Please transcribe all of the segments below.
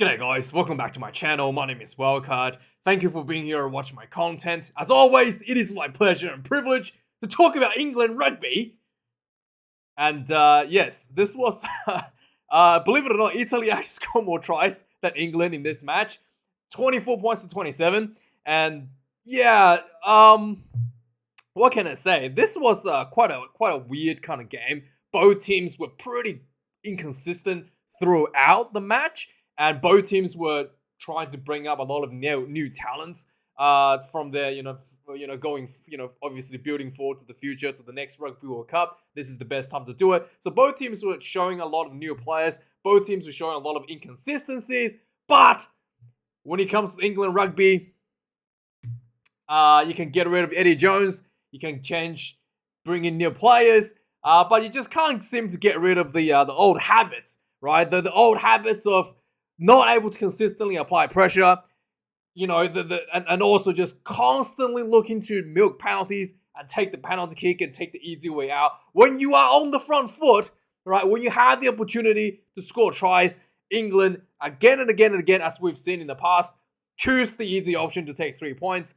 G'day guys, welcome back to my channel. My name is Wildkard. Thank you for being here and watching my content. As always, it is my pleasure and privilege to talk about England rugby. And yes, this was, believe it or not, Italy actually scored more tries than England in this match. 24 points to 27. And yeah, what can I say? This was quite a weird kind of game. Both teams were pretty inconsistent throughout the match. And both teams were trying to bring up a lot of new talents from their, going, obviously building forward to the future, to the next Rugby World Cup. This is the best time to do it. So both teams were showing a lot of new players. Both teams were showing a lot of inconsistencies. But when it comes to England rugby, you can get rid of Eddie Jones. You can bring in new players. But you just can't seem to get rid of the old habits, right? The old habits of not able to consistently apply pressure, and also just constantly looking to milk penalties and take the penalty kick and take the easy way out. When you are on the front foot, right, when you have the opportunity to score tries, England, again and again and again, as we've seen in the past, choose the easy option to take 3 points.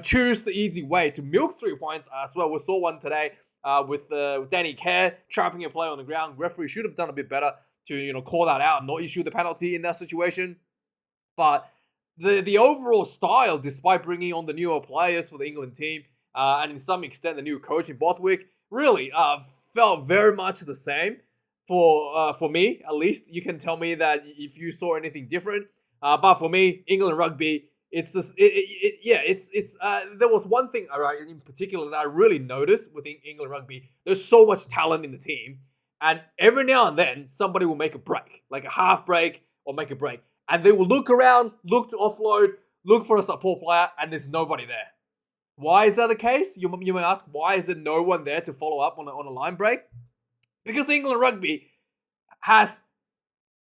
Choose the easy way to milk 3 points as well. We saw one today with Danny Kerr trapping a player on the ground. Referee should have done a bit better to call that out and not issue the penalty in that situation. But the overall style, despite bringing on the newer players for the England team and in some extent the new coach in Bothwick, really felt very much the same for me. At least you can tell me that if you saw anything different. But for me, England rugby, it's just there was one thing in particular that I really noticed within England rugby. There's so much talent in the team. And every now and then, somebody will make a break, like a half break or make a break. And they will look around, look to offload, look for a support player, and there's nobody there. Why is that the case? You may ask, why is there no one there to follow up on a line break? Because England rugby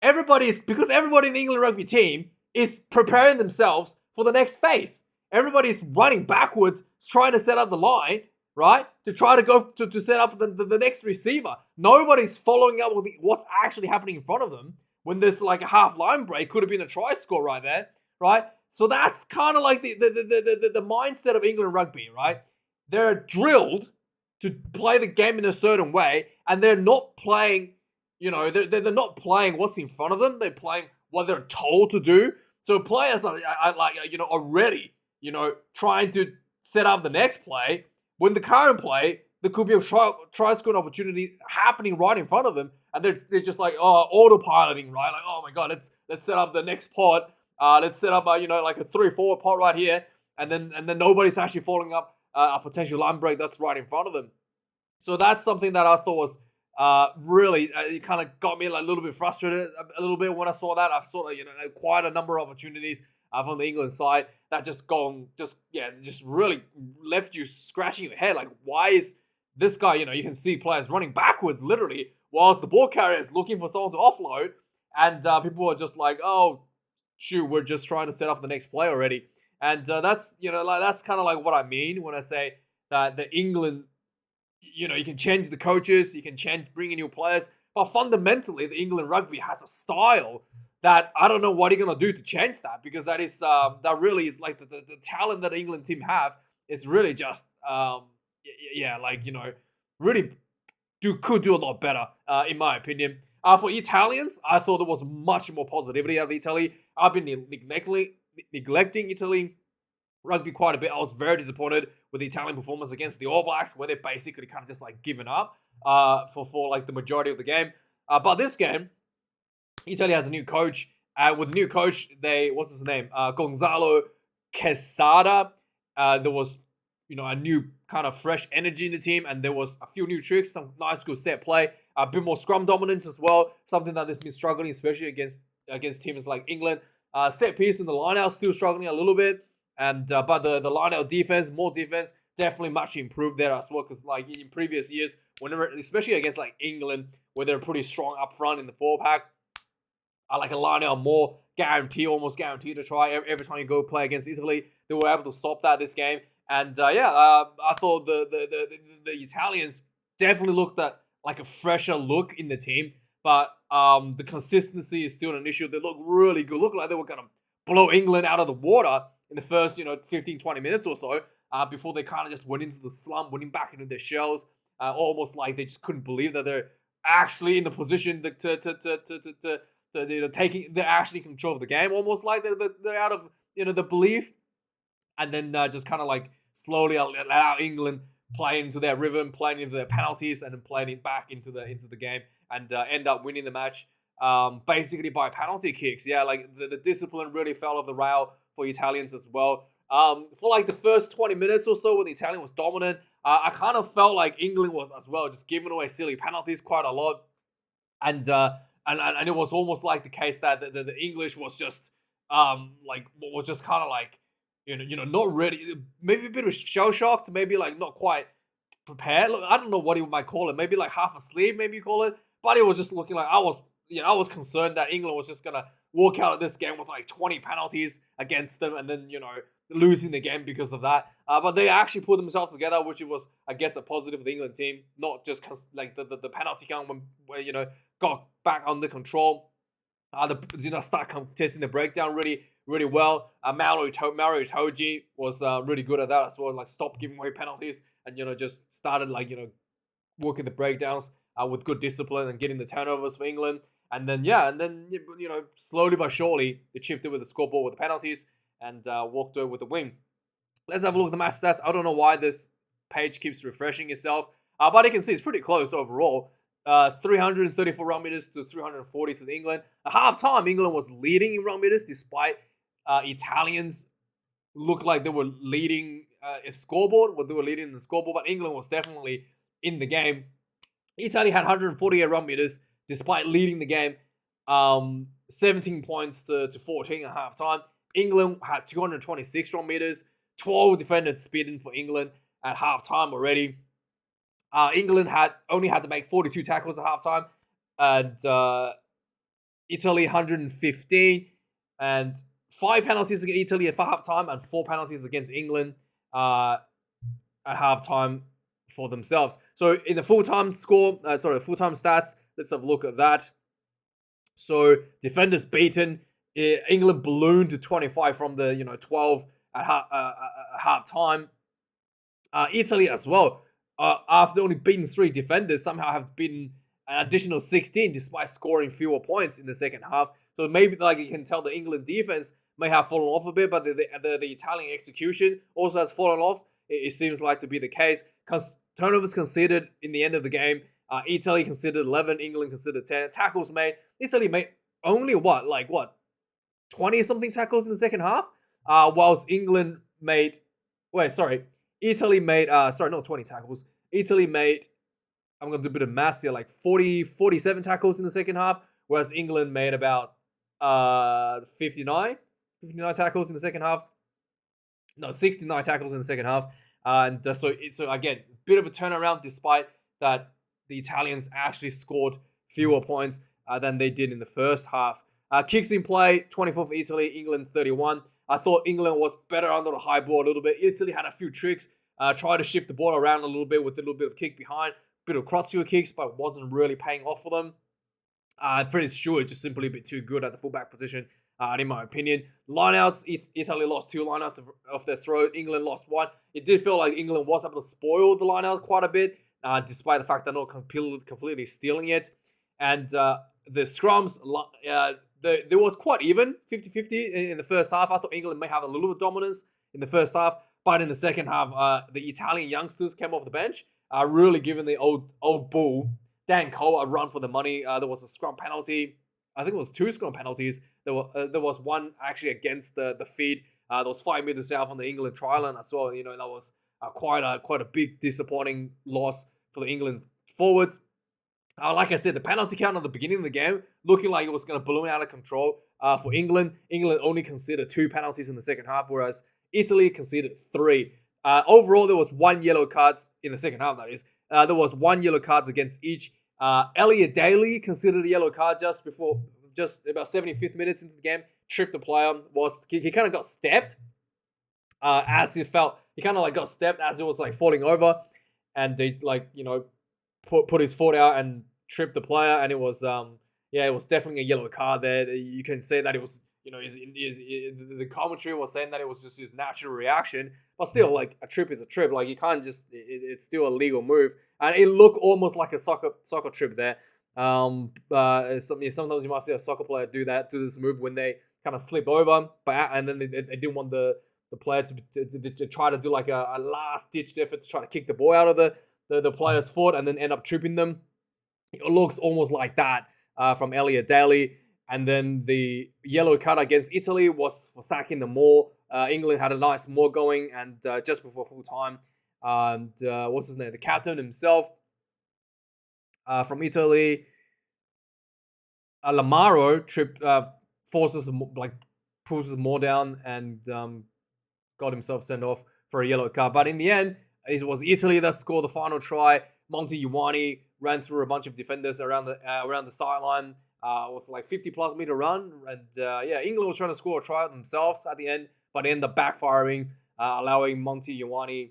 everybody in the England rugby team is preparing themselves for the next phase. Everybody's running backwards, trying to set up the line, right? To try to go to set up the next receiver. Nobody's following up with what's actually happening in front of them when there's like a half line break. Could have been a try score right there, right? So that's kind of like the mindset of England rugby, right? They're drilled to play the game in a certain way, and they're not playing, they're not playing what's in front of them. They're playing what they're told to do. So players are already, trying to set up the next play. When the current play, there could be a try scoring opportunity happening right in front of them, and they're just like autopiloting, right? Like, oh my god, let's set up the next pot. Let's set up like a 3-4 pot right here, and then nobody's actually following up a potential line break that's right in front of them. So that's something that I thought was really it kind of got me like a little bit frustrated a little bit when I saw that. I saw quite a number of opportunities from the England side that just really left you scratching your head. Like, why is this guy, you can see players running backwards literally whilst the ball carrier is looking for someone to offload, and people are just like, oh shoot, we're just trying to set up the next play already. And that's that's kind of like what I mean when I say that the England, you can change the coaches, you can bring in new players, but fundamentally the England rugby has a style that I don't know what you're gonna do to change that, because that is that really is like the talent that the England team have is really just really could do a lot better in my opinion. For Italians, I thought there was much more positivity out of Italy. I've been neglecting Italy rugby quite a bit. I was very disappointed with the Italian performance against the All Blacks, where they basically kind of just like given up for like the majority of the game. But this game, Italy has a new coach. With the new coach, what's his name? Gonzalo Quesada. There was, a new kind of fresh energy in the team, and there was a few new tricks, some nice good set play, a bit more scrum dominance as well. Something that has been struggling, especially against teams like England. Set piece in the line-out still struggling a little bit, and but the line-out defense, more defense, definitely much improved there as well. Because like in previous years, whenever, especially against like England, where they're pretty strong up front in the 4-pack, I like a line-out more almost guaranteed to try every time you go play against Italy. They were able to stop that this game, and I thought the Italians definitely looked at like a fresher look in the team. but the consistency is still an issue. They look really good. Look like they were gonna blow England out of the water in the first 15, 20 minutes or so, before they kind of just went into the slump, went back into their shells, almost like they just couldn't believe that they're actually in the position to taking, they're actually in control of the game, almost like they're out of the belief, and then just kind of like slowly allow England play into their rhythm, playing into their penalties, and then playing it back into the game, and end up winning the match basically by penalty kicks. Yeah, like the discipline really fell off the rail for Italians as well. For like the first 20 minutes or so when the Italian was dominant, I kind of felt like England was as well, just giving away silly penalties quite a lot. And it was almost like the case that the English was just was just kind of like not ready, maybe a bit of shell shocked, maybe like not quite prepared. Look, I don't know what you might call it, maybe like half asleep, maybe you call it. But it was just looking like I was concerned that England was just gonna walk out of this game with like 20 penalties against them, and then losing the game because of that. But they actually put themselves together, which it was, I guess, a positive for the England team, not just because like the penalty count when got back under control. Start contesting the breakdown really well. Mauro Itoje was really good at that as well. Like stopped giving away penalties and just started working the breakdowns with good discipline and getting the turnovers for England. And then slowly but surely they chipped it with the scoreboard with the penalties and walked away with the win. Let's have a look at the match stats. I don't know why this page keeps refreshing itself, but you can see it's pretty close overall. 334 run meters to 340 to England. At halftime, England was leading in run meters despite Italians looked like they were leading a scoreboard. They were leading the scoreboard, but England was definitely in the game. Italy had 148 run meters despite leading the game, 17 points to 14 at halftime. England had 226 run meters, 12 defenders speeding for England at halftime already. England only had to make 42 tackles at halftime, and Italy 115, and 5 penalties against Italy at halftime, and 4 penalties against England at halftime for themselves. So in the full-time full-time stats, let's have a look at that. So defenders beaten, England ballooned to 25 from the 12 at halftime. Italy as well, after only beating 3 defenders, somehow have beaten an additional 16 despite scoring fewer points in the second half. So maybe you can tell the England defense may have fallen off a bit, but the Italian execution also has fallen off. It seems like to be the case. Turnovers conceded in the end of the game. Italy conceded 11, England conceded 10. Tackles made, Italy made only 20-something tackles in the second half, whilst England made, Italy made, not 20 tackles. Italy made, I'm going to do a bit of maths here, 47 tackles in the second half, whereas England made about 59 tackles in the second half. No, 69 tackles in the second half. And so again, bit of a turnaround despite that the Italians actually scored fewer points than they did in the first half. Kicks in play, 24 for Italy, England 31. I thought England was better under the high ball a little bit. Italy had a few tricks, tried to shift the ball around a little bit with a little bit of kick behind, bit of crossfield kicks, but it wasn't really paying off for them. Freddie Stewart just simply a bit too good at the fullback position, in my opinion. Lineouts, Italy lost 2 lineouts off their throat. England lost 1. It did feel like England was able to spoil the lineout quite a bit, despite the fact they're not completely stealing it. And the scrums, there was quite even, 50-50 in the first half. I thought England may have a little bit of dominance in the first half, but in the second half, the Italian youngsters came off the bench, really giving the old bull, Dan Cole, a run for the money. There was a scrum penalty. I think it was 2 scrum penalties. There was one actually against the feed. There was 5 meters out from the England try line as well. That was quite a big disappointing loss for the England forwards. Like I said, the penalty count at the beginning of the game looking like it was going to balloon out of control for England. England only conceded 2 penalties in the second half, whereas Italy conceded 3. Overall, there was 1 yellow card in the second half, that is. There was 1 yellow card against each. Elliot Daly considered a yellow card just about 75th minutes into the game. Tripped the player. He kind of got stepped as he felt. He kind of got stepped as it was falling over, and they put his foot out and tripped the player, and it was yeah, it was definitely a yellow card there. You can say that it was, the commentary was saying that it was just his natural reaction, but still, like a trip is a trip. Like you can't just, it's still a legal move, and it looked almost like a soccer trip there. Sometimes you might see a soccer player do this move when they kind of slip over, and then they didn't want the player to try to do like a last ditch effort to try to kick the ball out of the player's foot and then end up tripping them. It looks almost like that from Elliot Daly. And then the yellow card against Italy was for sacking the maul. England had a nice maul going, and just before full time, and what's his name? The captain himself from Italy, Lamaro forces pulls his maul down and got himself sent off for a yellow card. But in the end, it was Italy that scored the final try. Monty Ioane ran through a bunch of defenders around the sideline. It was like 50+ meter run, and England was trying to score a try themselves at the end, but ended up backfiring, allowing Monty Ioane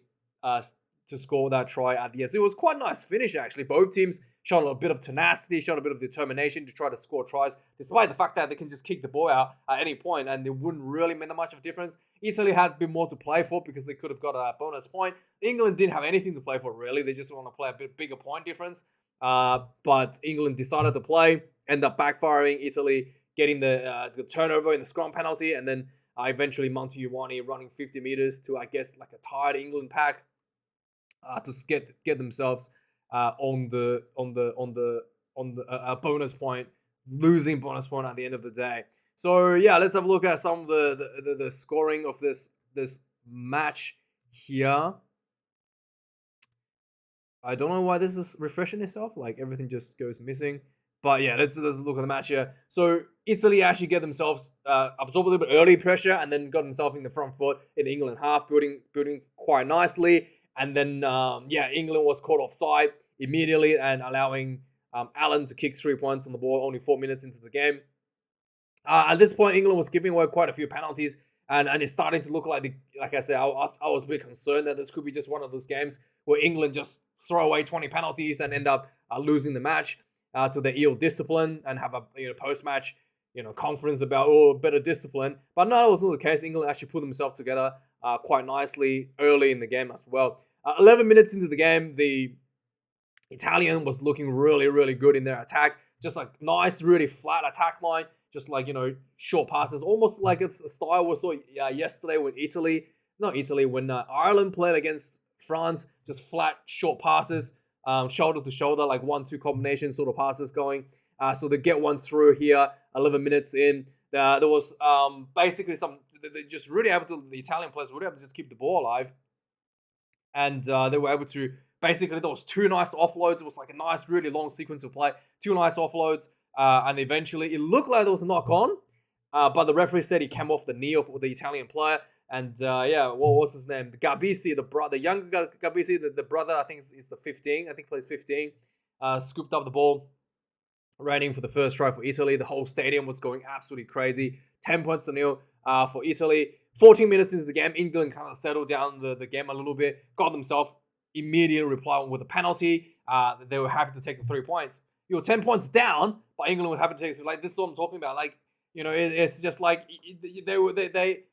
to score that try at the end. So it was quite a nice finish actually. Both teams showed a bit of tenacity, showed a bit of determination to try to score tries, despite the fact that they can just kick the ball out at any point and it wouldn't really make that much of a difference. Italy had a bit more to play for because they could have got a bonus point. England didn't have anything to play for really. They just want to play a bit bigger point difference. But England decided to play, end up backfiring, Italy getting the turnover in the scrum penalty, and then eventually Monty Ioane running 50 meters to, I guess, like a tired England pack to get themselves on the bonus point, losing bonus point at the end of the day. So yeah, let's have a look at some of the scoring of this match here. I don't know why this is refreshing itself. Like everything just goes missing. But yeah, let's look at the match here. So Italy actually get themselves absorb a little bit early pressure and then got themselves in the front foot in the England half, building quite nicely. And then England was caught offside immediately and allowing Allen to kick 3 points on the ball only 4 minutes into the game. At this point, England was giving away quite a few penalties, and it's starting to look like I said, I was a bit concerned that this could be just one of those games where England just throw away 20 penalties and end up losing the match to the ill discipline and have a post-match conference about better discipline. But no, it wasn't the case. England actually put themselves together quite nicely early in the game as well. 11 minutes into the game, the Italian was looking really, really good in their attack. Just like nice, really flat attack line. Just like, short passes. Almost like it's a style we saw yesterday when Ireland played against France. Just flat, short passes, shoulder to shoulder, like 1-2 combination sort of passes going. So they get one through here, 11 minutes in. There was basically they just really able to, the Italian players were able to just keep the ball alive. And they were able to, basically, there was 2 nice offloads. It was like a nice, really long sequence of play. 2 nice offloads. And eventually, it looked like there was a knock on. But the referee said he came off the knee of the Italian player. And what's his name? The Gabisi, the younger Gabisi, the brother, I think is the 15. I think plays 15. Scooped up the ball. Ran in for the first try for Italy. The whole stadium was going absolutely crazy. 10 points to nil for Italy. 14 minutes into the game, England kind of settled down the game a little bit. Got themselves immediate reply with a penalty. They were happy to take the 3 points. 10 points down, but England were happy to take it. Like, this is what I'm talking about. Like, it's just like they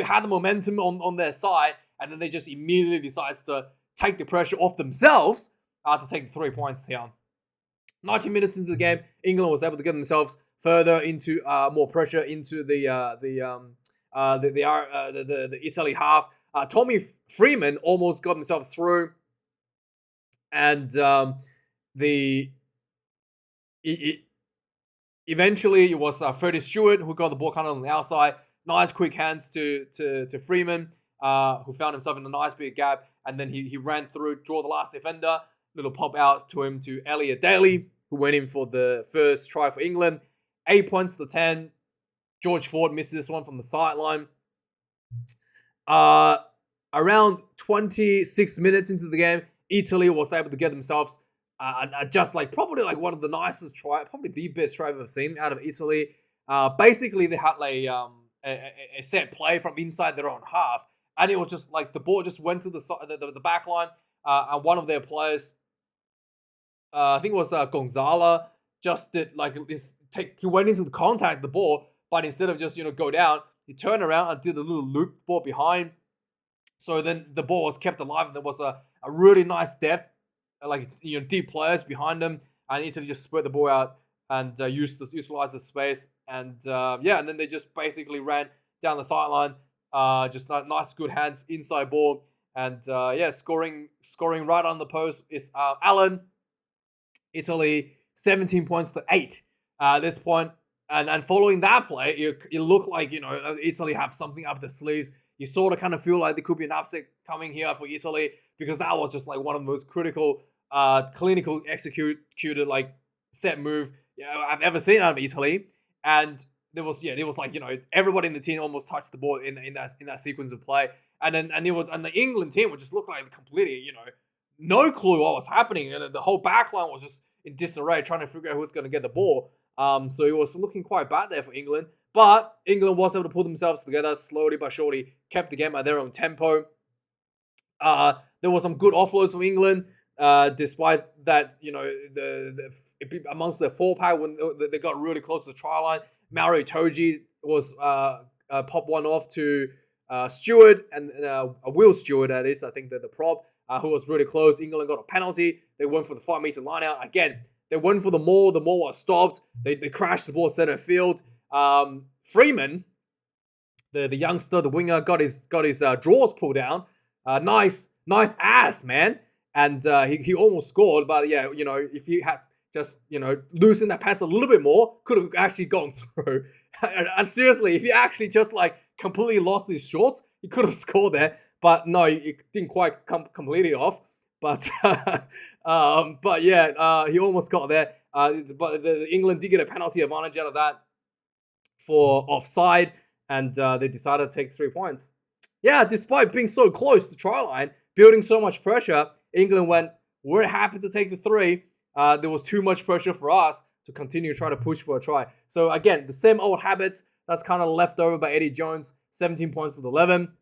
had the momentum on their side, and then they just immediately decides to take the pressure off themselves to take the 3 points here. 19 minutes into the game, England was able to get themselves further into more pressure into the Italy half. Tommy Freeman almost got himself through, and eventually it was Freddie Stewart who got the ball kind of on the outside. Nice quick hands to Freeman, who found himself in a nice big gap, and then he ran through, draw the last defender. Little pop out to him to Elliot Daly, who went in for the first try for England. 8 points to 10. George Ford missed this one from the sideline. Around 26 minutes into the game, Italy was able to get themselves just like probably like one of the nicest try, probably the best try I've ever seen out of Italy. Basically, they had a set play from inside their own half, and it was just like the ball just went to the back line, and one of their players, I think it was Gonzala, just did like this. He went into the contact the ball, but instead of just go down, he turned around and did a little loop ball behind. So then the ball was kept alive, and there was a really nice depth, like deep players behind them, and Italy just spread the ball out and utilize the space, and and then they just basically ran down the sideline, just nice good hands, inside ball, and scoring right on the post is Allen. Italy 17 points to 8 at this point, and following that play, it looked like Italy have something up their sleeves. You sort of kind of feel like there could be an upset coming here for Italy, because that was just like one of the most critical, clinical executed like set move I've ever seen out of Italy. And there was like everybody in the team almost touched the ball in that sequence of play, and the England team would just look like completely no clue what was happening, and the whole back line was just in disarray, trying to figure out who's going to get the ball. So it was looking quite bad there for England. But England was able to pull themselves together slowly but surely, kept the game at their own tempo. There was some good offloads from England, despite that, amongst their four pack when they got really close to the try line. Mario Toji was pop one off to Stewart, and Will Stewart, that is, I think that the prop, who was really close. England got a penalty. They went for the 5-meter line out. Again, they went for the maul. The maul was stopped. They crashed the ball center field. Freeman, the youngster, the winger, got his drawers pulled down. Nice ass, man. And he almost scored, but if he had just loosened that pants a little bit more, could have actually gone through. And seriously, if he actually just like completely lost his shorts, he could have scored there. But no, it didn't quite come completely off. But he almost got there. But the England did get a penalty advantage out of that for offside, and they decided to take 3 points. Yeah, despite being so close to the try line, building so much pressure, England went, we're happy to take the 3. There was too much pressure for us to continue trying to push for a try. So again, the same old habits that's kind of left over by Eddie Jones, 17 points to 11.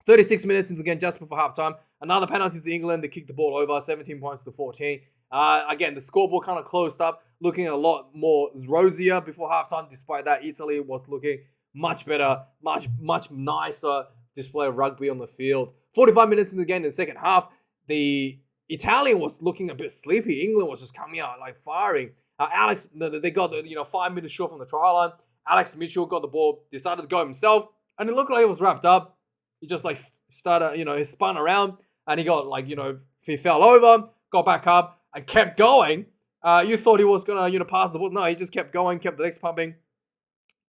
36 minutes into the game, just before halftime, another penalty to England. They kicked the ball over, 17 points to 14. Again, the scoreboard kind of closed up, looking a lot more rosier before halftime. Despite that, Italy was looking much better, much nicer display of rugby on the field. 45 minutes in the game in the second half, the Italian was looking a bit sleepy. England was just coming out like firing. Alex, they got 5 meters short from the try line. Alex Mitchell got the ball, decided to go himself, and it looked like it was wrapped up. He just like started, he spun around, and he got like, he fell over, got back up, and kept going. You thought he was gonna, pass the ball. No, he just kept going, kept the legs pumping.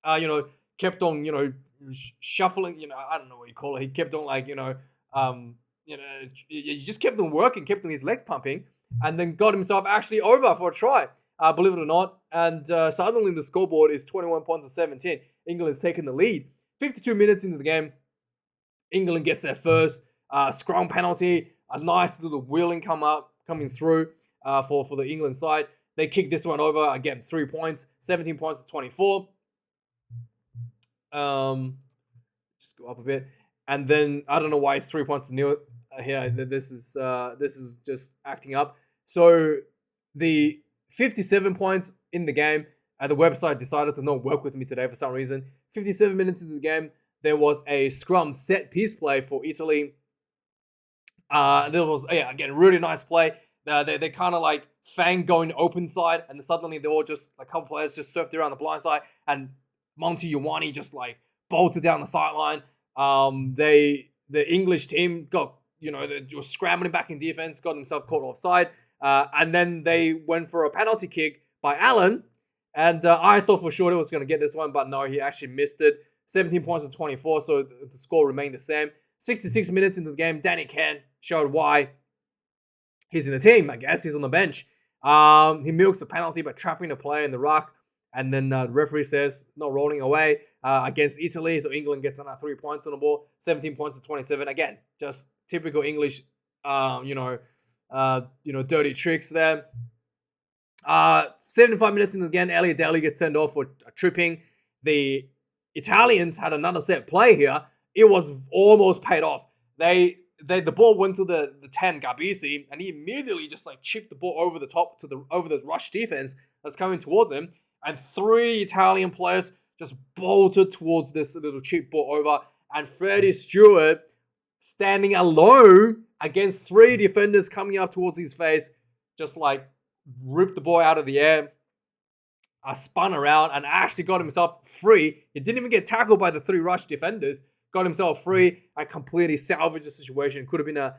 Kept on, shuffling. I don't know what you call it. He kept on like, he just kept on working, kept on his legs pumping, and then got himself actually over for a try. Believe it or not. And suddenly the scoreboard is 21 points to 17. England's taken the lead. 52 minutes into the game, England gets their first scrum penalty. A nice little wheeling coming through for the England side. They kick this one over. Again, 3 points. 17 points to 24. Just go up a bit. And then, I don't know why it's 3 points to nil here. This is just acting up. So, the 57 points in the game. The website decided to not work with me today for some reason. 57 minutes into the game, there was a scrum set piece play for Italy. There was, again, really nice play. They kind of like Fang going open side, and then suddenly they all just, a couple players just surfed around the blind side, and Monty Ioane just like bolted down the sideline. The English team got, they were scrambling back in defense, got themselves caught offside. And then they went for a penalty kick by Allen. And I thought for sure he was going to get this one, but no, he actually missed it. 17 points to 24, so the score remained the same. 66 minutes into the game, Danny Ken showed why he's in the team, I guess. He's on the bench. He milks a penalty by trapping the player in the ruck. And then the referee says, no rolling away against Italy. So England gets another 3 points on the ball. 17 points to 27. Again, just typical English, dirty tricks there. 75 minutes into the game, Elliot Daly gets sent off for tripping. The Italians had another set play here. It was almost paid off. the ball went to the 10 Gabisi, and he immediately just like chipped the ball over the top to over the rush defense that's coming towards him, and 3 Italian players just bolted towards this little chip ball over, and Freddie Stewart standing alone against 3 defenders coming up towards his face, just like ripped the ball out of the air. Spun around and actually got himself free. He didn't even get tackled by the 3 rush defenders. Got himself free and completely salvaged the situation. Could have been a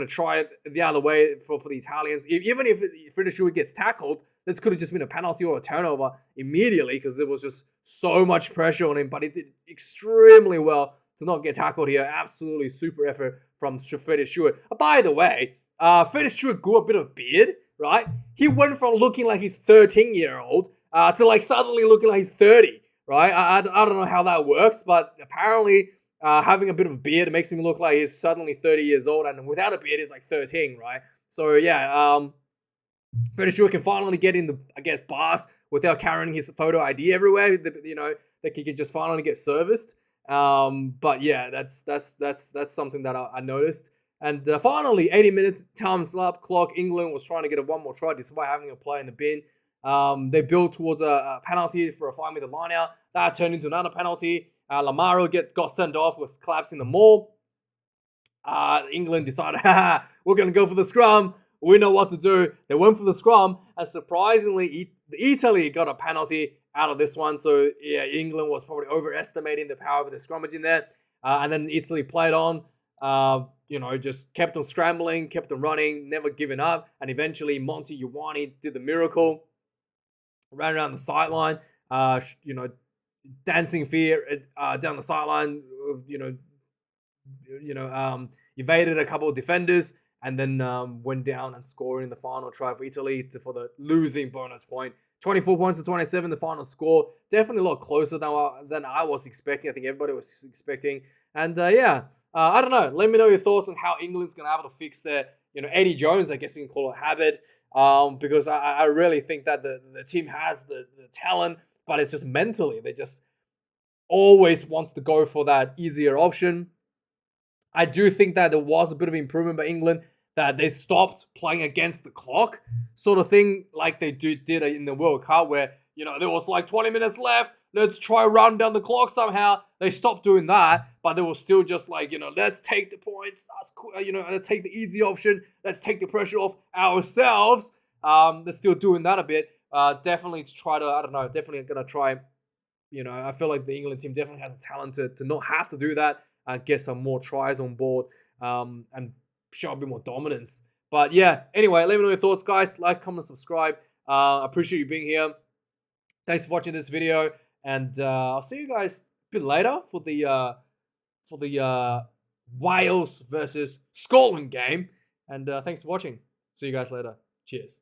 try the other way for the Italians. Even if Freddie Stewart gets tackled, this could have just been a penalty or a turnover immediately, because there was just so much pressure on him. But he did extremely well to not get tackled here. Absolutely super effort from Freddie Stewart. By the way, Freddie Stewart grew a bit of beard, right? He went from looking like he's 13-year-old to like suddenly looking like he's 30, right? I don't know how that works, but apparently having a bit of a beard makes him look like he's suddenly 30 years old, and without a beard he's like 13, right? So yeah, Freddie Stewart can finally get in the, I guess, bus without carrying his photo ID everywhere. You know, that he can just finally get serviced. But yeah, that's something that I noticed. And finally, 80 minutes, time slap clock. England was trying to get one more try despite having a play in the bin. They built towards a penalty for a 5-meter line out. That turned into another penalty. Lamaro got sent off, was collapsing the maul. England decided, we're going to go for the scrum. We know what to do. They went for the scrum, and surprisingly, Italy got a penalty out of this one. So yeah, England was probably overestimating the power of the scrummage in there. And then Italy played on. You know, just kept on scrambling, kept on running, never giving up. And eventually Monty Ioane did the miracle. Ran around the sideline, you know, dancing fear down the sideline, evaded a couple of defenders, and then went down and scored in the final try for Italy for the losing bonus point. 24 points to 27, the final score. Definitely a lot closer than I was expecting. I think everybody was expecting. And yeah, I don't know. Let me know your thoughts on how England's going to be able to fix their, Eddie Jones, I guess you can call it, habit. Because I really think that the team has the talent, but it's just mentally. They just always want to go for that easier option. I do think that there was a bit of improvement by England, that they stopped playing against the clock sort of thing like they did in the World Cup, where, there was like 20 minutes left. Let's try run down the clock somehow. They stopped doing that, but they were still just like, let's take the points. Let's take the easy option. Let's take the pressure off ourselves. They're still doing that a bit. Definitely to try to, I don't know, definitely going to try. I feel like the England team definitely has the talent to not have to do that. Get some more tries on board and show a bit more dominance. But yeah, anyway, let me know your thoughts, guys. Like, comment, subscribe. I appreciate you being here. Thanks for watching this video. And I'll see you guys a bit later for the Wales versus Scotland game. And thanks for watching. See you guys later. Cheers.